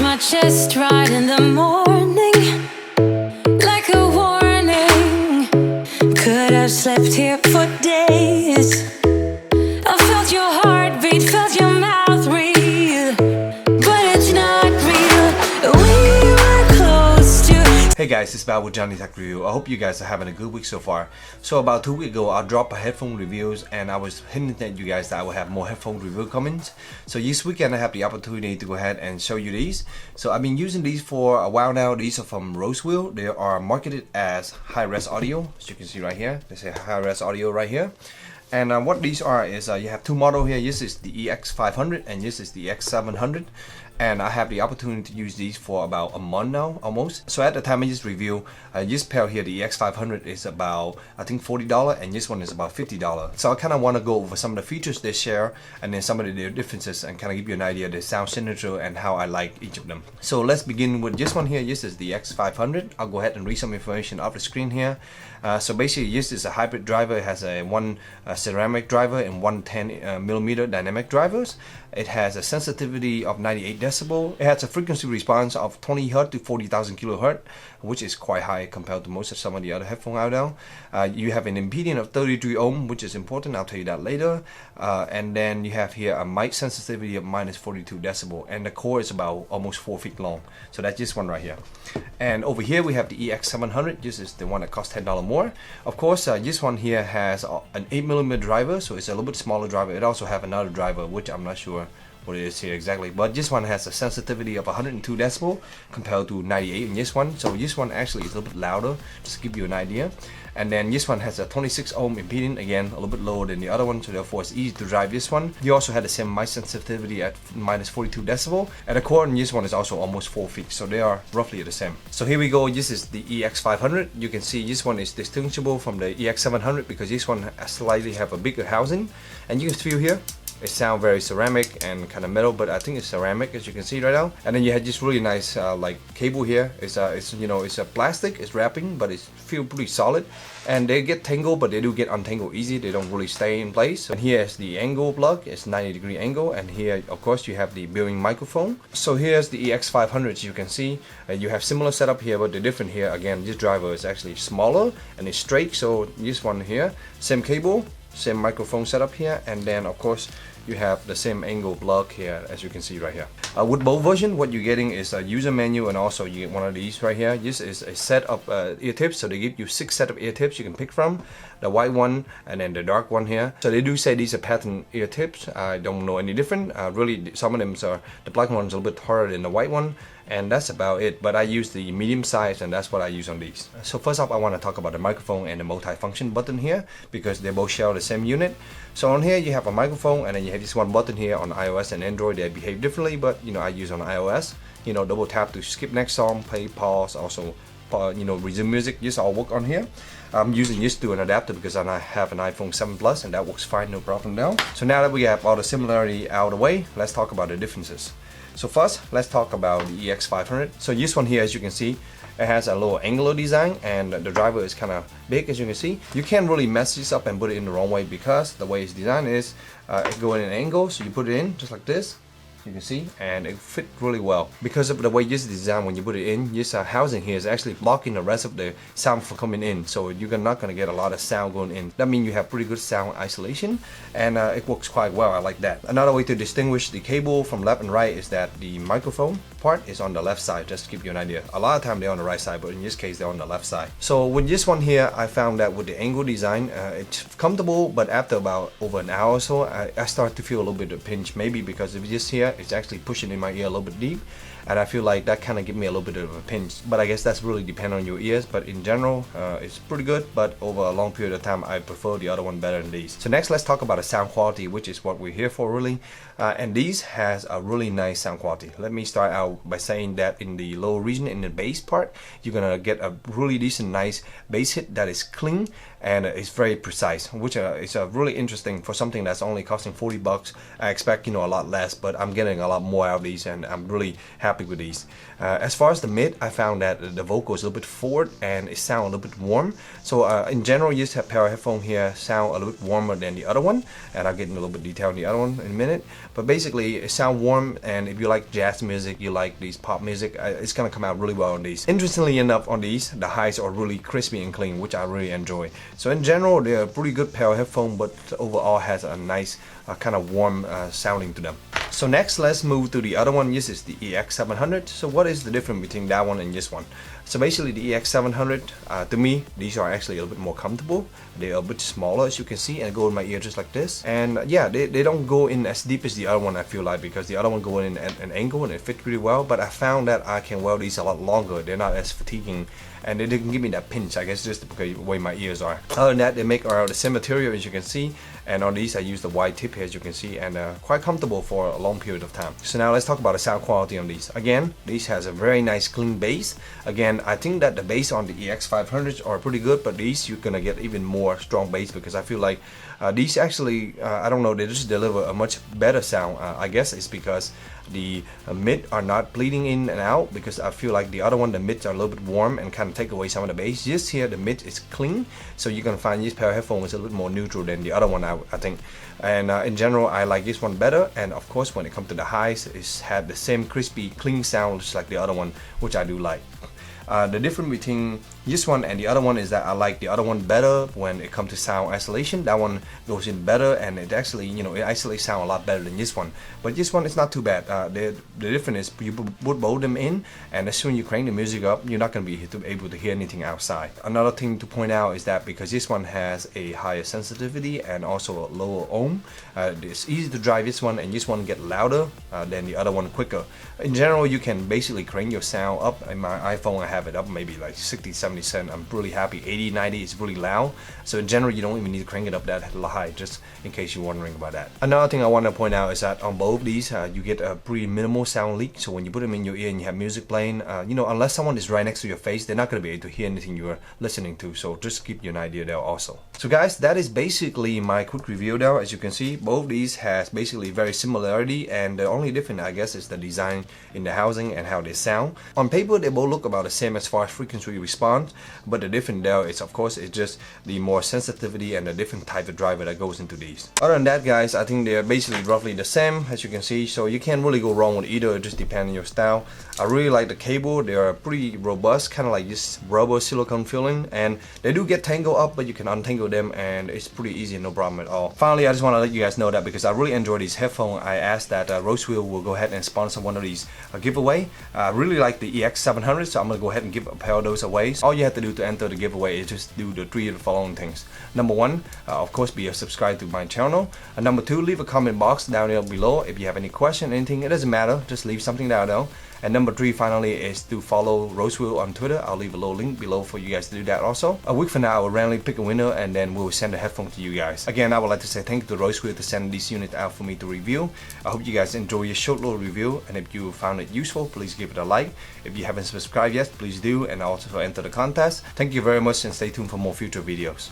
my chest right in the morning, like a warning. Could have slept here for days. I felt your heartbeat, felt your mouth breathe, but it's not real. We were close to. Hey guys, it's Val with JohnyTechReview. I hope you guys are having a good week so far. So about 2 weeks ago, I dropped a headphone reviews and I was hinting at you guys that I will have more headphone review comments. So this weekend I have the opportunity to go ahead and show you these. So I've been using these for a while now. These are from Rosewill. They are marketed as high-res audio, as you can see right here. They say high-res audio right here. And what these are is you have two models here. This is the EX500 and this is the EX700. And I have the opportunity to use these for about a month now, almost. So at the time I just review, this pair here, the EX500 is about, I think $40, and this one is about $50. So I kind of want to go over some of the features they share, and then some of their differences, and kind of give you an idea of the sound signature and how I like each of them. So let's begin with this one here. This is the EX500. I'll go ahead and read some information off the screen here. So basically, this is a hybrid driver. It has one ceramic driver and one 10mm dynamic drivers. It has a sensitivity of 98 decibel. It has a frequency response of 20 Hz to 40,000 kHz, which is quite high compared to most of some of the other headphones out there. You have an impedance of 33 ohm, which is important. I'll tell you that later. And then you have here a mic sensitivity of minus 42 decibel, and the cord is about almost 4 feet long. So that's this one right here. And over here we have the EX700. This is the one that costs $10 more. Of course, this one here has an 8mm driver, so it's a little bit smaller driver. It also have another driver, which I'm not sure what it is here exactly, but this one has a sensitivity of 102 decibel compared to 98 in this one. So this one actually is a little bit louder, just to give you an idea. And then this one has a 26 ohm impedance, again a little bit lower than the other one, so therefore it's easy to drive this one. You also had the same mic sensitivity at minus 42 decibel, and the cord in this one is also almost 4 feet, so they are roughly the same. So here we go. This is the EX500. You can see this one is distinguishable from the EX700 because this one slightly have a bigger housing, and you can feel here it sounds very ceramic and kind of metal, but I think it's ceramic, as you can see right now. And then you have this really nice like cable here. It's a plastic, it's wrapping, but it feels pretty solid. And they get tangled, but they do get untangled easy. They don't really stay in place. And here's the angle plug. It's 90-degree angle. And here, of course, you have the built-in microphone. So here's the EX500. As you can see, you have similar setup here, but the different here, again, this driver is actually smaller and it's straight. So this one here, same cable, same microphone setup here, and then of course you have the same angle plug here, as you can see right here. With both versions, what you're getting is a user menu, and also you get one of these right here. This is a set of ear tips, so they give you 6 set of ear tips you can pick from. The white one and then the dark one here. So they do say these are patent ear tips. I don't know any different. Really, some of them are, the black one's a little bit harder than the white one, and that's about it. But I use the medium size, and that's what I use on these. So first off, I want to talk about the microphone and the multi-function button here, because they both share the same unit. So on here you have a microphone, and then you have this one button here on iOS and Android. They behave differently, but I use on iOS. Double tap to skip next song, play, pause, also resume music. This all work on here. I'm using this to an adapter because I have an iPhone 7 Plus, and that works fine, no problem now. So now that we have all the similarity out of the way, let's talk about the differences. So first, let's talk about the EX500. So this one here, as you can see, it has a lower angular design, and the driver is kind of big, as you can see. You can't really mess this up and put it in the wrong way, because the way it's designed is it goes in an angle, so you put it in just like this. You can see, and it fit really well because of the way this is designed. When you put it in, this housing here is actually blocking the rest of the sound from coming in, so you're not going to get a lot of sound going in. That means you have pretty good sound isolation, and it works quite well. I like that. Another way to distinguish the cable from left and right is that the microphone part is on the left side, just to give you an idea. A lot of time they're on the right side, but in this case they're on the left side. So with this one here, I found that with the angle design, it's comfortable, but after about over an hour or so, I start to feel a little bit of pinch, maybe because of this here. It's actually pushing in my ear a little bit deep, and I feel like that kind of give me a little bit of a pinch. But I guess that's really depend on your ears, but in general it's pretty good. But over a long period of time, I prefer the other one better than these. So next, let's talk about the sound quality, which is what we're here for really. And these has a really nice sound quality. Let me start out by saying that in the low region, in the bass part, you're gonna get a really decent nice bass hit that is clean, and it's very precise, which is really interesting for something that's only costing 40 bucks. I expect, you know, a lot less, but I'm getting a lot more out of these, and I'm really happy with these. As far as the mid, I found that the vocal is a little bit forward and it sounds a little bit warm. So in general, this pair of headphones here sound a little bit warmer than the other one, and I'll get in a little bit detail on the other one in a minute. But basically, it sounds warm, and if you like jazz music, you like these pop music, it's gonna come out really well on these. Interestingly enough, on these, the highs are really crispy and clean, which I really enjoy. So in general, they're a pretty good pair of headphones, but overall has a nice kind of warm sounding to them. So next, let's move to the other one. This is the EX700. So what is the difference between that one and this one? So basically, the EX700, to me, these are actually a little bit more comfortable. They are a bit smaller, as you can see, and go in my ear just like this. And yeah, they don't go in as deep as the other one, I feel like, because the other one go in at an angle and it fits pretty well. But I found that I can wear these a lot longer. They're not as fatiguing, and they didn't give me that pinch, I guess, just because the way my ears are. Other than that, they make the same material, as you can see, and on these I use the wide tip here, as you can see, and quite comfortable for a long period of time. So now let's talk about the sound quality on these. Again, these has a very nice clean bass. Again, I think that the bass on the EX500s are pretty good, but these you're gonna get even more strong bass, because I feel like these actually, I don't know, they just deliver a much better sound. I guess it's because the mid are not bleeding in and out, because I feel like the other one, the mids are a little bit warm and kind of take away some of the bass. Just here, the mid is clean, so you're gonna find this pair of headphones is a little bit more neutral than the other one, I think. And in general, I like this one better. And of course, when it comes to the highs, it's had the same crispy, clean sound just like the other one, which I do like. The difference between this one and the other one is that I like the other one better when it comes to sound isolation. That one goes in better, and it actually, you know, it isolates sound a lot better than this one. But this one is not too bad. The difference is you put both of them in, and as soon as you crank the music up, you're not going to be able to hear anything outside. Another thing to point out is that because this one has a higher sensitivity and also a lower ohm, it's easy to drive this one, and this one get louder than the other one quicker. In general, you can basically crank your sound up. In my iPhone, I have it up maybe like 60-70%. I'm really happy. 80-90 is really loud. So in general, you don't even need to crank it up that high, just in case you're wondering about that. Another thing I want to point out is that on both these, you get a pretty minimal sound leak. So when you put them in your ear and you have music playing, you know, unless someone is right next to your face, they're not going to be able to hear anything you're listening to. So just keep you an idea there also. So guys, that is basically my quick review there. As you can see, both these has basically very similarity, and the only difference, I guess, is the design in the housing and how they sound. On paper, they both look about the same as far as frequency response, but the difference there is, of course, it's just the more sensitivity and the different type of driver that goes into these. Other than that, guys, I think they're basically roughly the same, as you can see, so you can't really go wrong with either. It just depends on your style. I really like the cable. They are pretty robust, kind of like this rubber silicone feeling, and they do get tangled up, but you can untangle them, and it's pretty easy, no problem at all. Finally, I just want to let you guys know that because I really enjoy these headphones, I asked that Rosewill will go ahead and sponsor one of these giveaway. I really like the EX700, so I'm going to go ahead and give a pair of those away. So all you have to do to enter the giveaway is just do the 3 of the following things. Number 1, of course, be a subscribe to my channel. Number 2, leave a comment box down there below. If you have any question, anything, it doesn't matter, just leave something down there. And number 3, finally, is to follow Rosewill on Twitter. I'll leave a little link below for you guys to do that also. A week from now, I will randomly pick a winner, and then we'll send the headphone to you guys. Again, I would like to say thank you to Rosewill to send this unit out for me to review. I hope you guys enjoy your short little review, and if you found it useful, please give it a like. If you haven't subscribed yet, please do, and also enter the contest. Thank you very much, and stay tuned for more future videos.